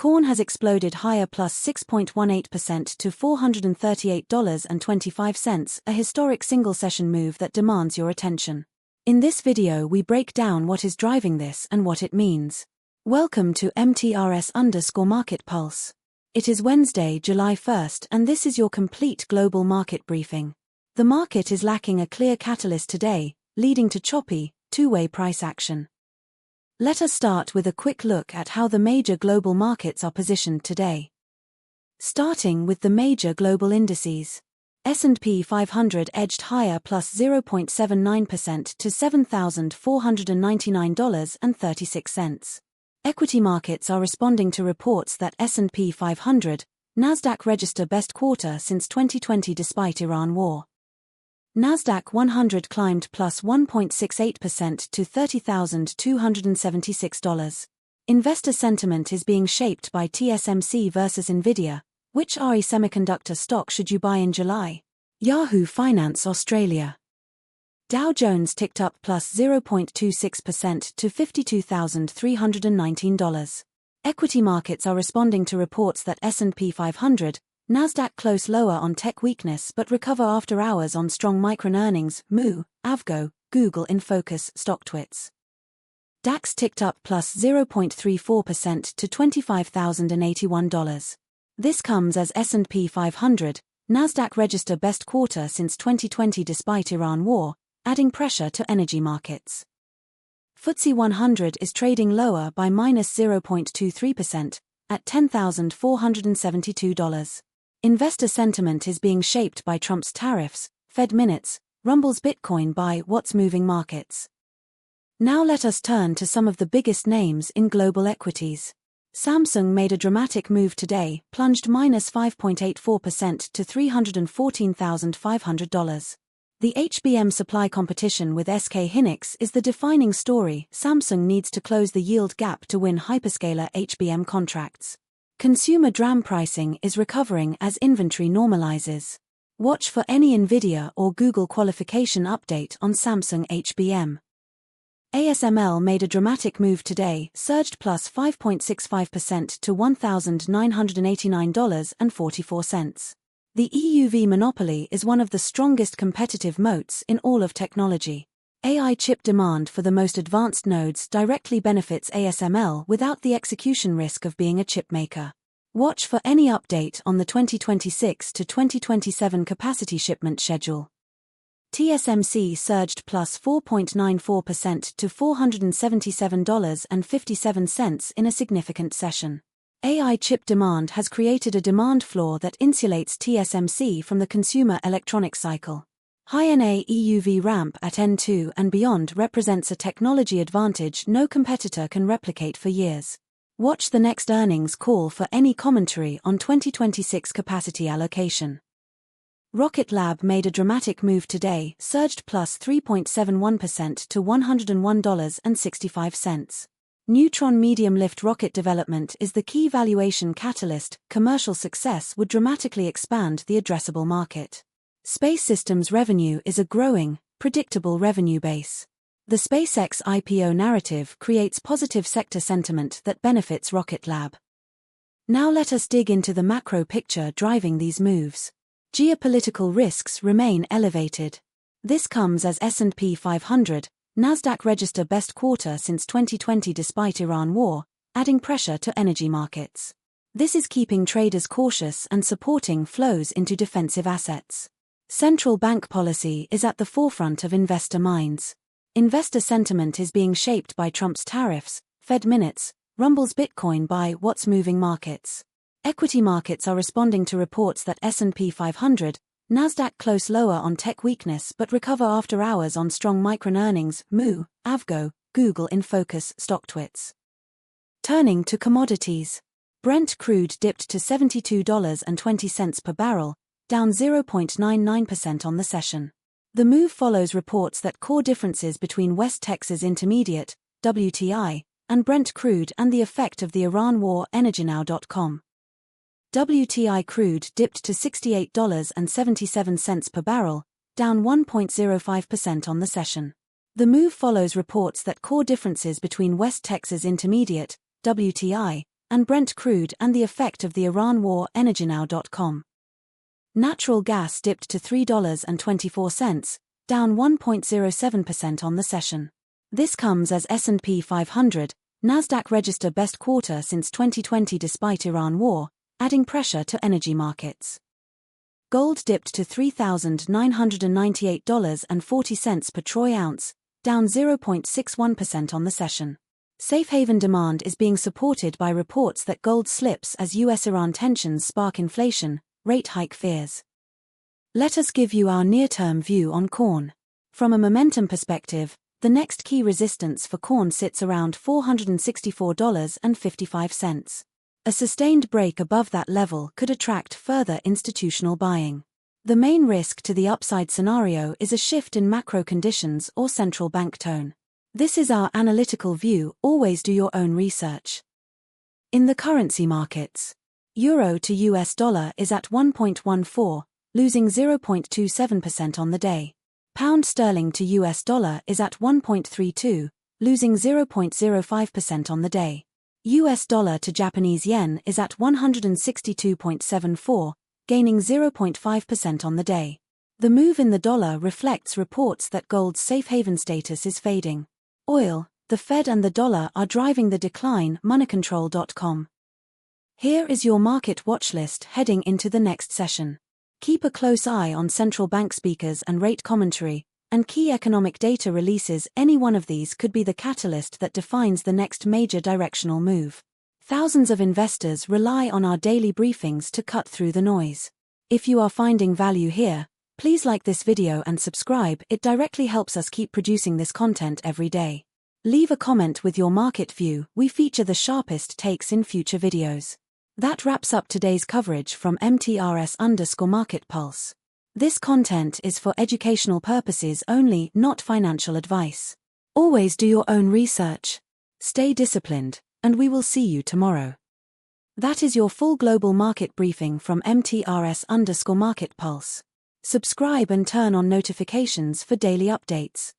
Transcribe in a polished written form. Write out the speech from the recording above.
Corn has exploded higher plus 6.18% to $438.25, a historic single-session move that demands your attention. In this video we break down what is driving this and what it means. Welcome to MTRS_Market Pulse. It is Wednesday, July 1st, and this is your complete global market briefing. The market is lacking a clear catalyst today, leading to choppy, two-way price action. Let us start with a quick look at how the major global markets are positioned today. Starting with the major global indices. S&P 500 edged higher plus 0.79% to $7,499.36. Equity markets are responding to reports that S&P 500, NASDAQ register best quarter since 2020 despite Iran war. NASDAQ 100 climbed plus 1.68% to $30,276. Investor sentiment is being shaped by TSMC versus Nvidia. Which RE semiconductor stock should you buy in July? Yahoo Finance Australia. Dow Jones ticked up plus 0.26% to $52,319. Equity markets are responding to reports that S&P 500, NASDAQ close lower on tech weakness but recover after hours on strong micron earnings, Moo, Avgo, Google in focus, StockTwits. DAX ticked up plus 0.34% to $25,081. This comes as S&P 500, NASDAQ register best quarter since 2020 despite Iran war, adding pressure to energy markets. FTSE 100 is trading lower by minus 0.23%, at $10,472. Investor sentiment is being shaped by Trump's tariffs, Fed minutes, Rumble's Bitcoin by What's Moving Markets. Now let us turn to some of the biggest names in global equities. Samsung made a dramatic move today, plunged minus 5.84% to $314,500. The HBM supply competition with SK Hynix is the defining story. Samsung needs to close the yield gap to win hyperscaler HBM contracts. Consumer DRAM pricing is recovering as inventory normalizes. Watch for any Nvidia or Google qualification update on Samsung HBM. ASML made a dramatic move today, surged plus 5.65% to $1,989.44. The EUV monopoly is one of the strongest competitive moats in all of technology. AI chip demand for the most advanced nodes directly benefits ASML without the execution risk of being a chip maker. Watch for any update on the 2026 to 2027 capacity shipment schedule. TSMC surged plus 4.94% to $477.57 in a significant session. AI chip demand has created a demand floor that insulates TSMC from the consumer electronics cycle. High-NA EUV ramp at N2 and beyond represents a technology advantage no competitor can replicate for years. Watch the next earnings call for any commentary on 2026 capacity allocation. Rocket Lab made a dramatic move today, surged plus 3.71% to $101.65. Neutron medium-lift rocket development is the key valuation catalyst. Commercial success would dramatically expand the addressable market. Space Systems revenue is a growing, predictable revenue base. The SpaceX IPO narrative creates positive sector sentiment that benefits Rocket Lab. Now let us dig into the macro picture driving these moves. Geopolitical risks remain elevated. This comes as S&P 500, NASDAQ register best quarter since 2020 despite Iran war, adding pressure to energy markets. This is keeping traders cautious and supporting flows into defensive assets. Central bank policy is at the forefront of investor minds. Investor sentiment is being shaped by Trump's tariffs, Fed minutes, Rumble's Bitcoin by What's Moving Markets. Equity markets are responding to reports that S&P 500, NASDAQ close lower on tech weakness but recover after hours on strong micron earnings, Moo, Avgo, Google in focus, StockTwits. Turning to commodities. Brent crude dipped to $72.20 per barrel, down 0.99% on the session. The move follows reports that core differences between West Texas Intermediate, WTI, and Brent crude and the effect of the Iran war. EnergyNow.com. WTI crude dipped to $68.77 per barrel, down 1.05% on the session. The move follows reports that core differences between West Texas Intermediate, WTI, and Brent crude and the effect of the Iran war. EnergyNow.com. Natural gas dipped to $3.24, down 1.07% on the session. This comes as S&P 500, NASDAQ register best quarter since 2020 despite Iran war, adding pressure to energy markets. Gold dipped to $3,998.40 per troy ounce, down 0.61% on the session. Safe haven demand is being supported by reports that gold slips as US-Iran tensions spark inflation, rate hike fears. Let us give you our near-term view on corn. From a momentum perspective, the next key resistance for corn sits around $464.55. A sustained break above that level could attract further institutional buying. The main risk to the upside scenario is a shift in macro conditions or central bank tone. This is our analytical view, always do your own research. In the currency markets, Euro to US dollar is at 1.14, losing 0.27% on the day. Pound sterling to US dollar is at 1.32, losing 0.05% on the day. US dollar to Japanese yen is at 162.74, gaining 0.5% on the day. The move in the dollar reflects reports that gold's safe haven status is fading. Oil, the Fed and the dollar are driving the decline. Moneycontrol.com. Here is your market watch list heading into the next session. Keep a close eye on central bank speakers and rate commentary, and key economic data releases. Any one of these could be the catalyst that defines the next major directional move. Thousands of investors rely on our daily briefings to cut through the noise. If you are finding value here, please like this video and subscribe. It directly helps us keep producing this content every day. Leave a comment with your market view. We feature the sharpest takes in future videos. That wraps up today's coverage from MTRS_Market Pulse. This content is for educational purposes only, not financial advice. Always do your own research. Stay disciplined, and we will see you tomorrow. That is your full global market briefing from MTRS_Market Pulse. Subscribe and turn on notifications for daily updates.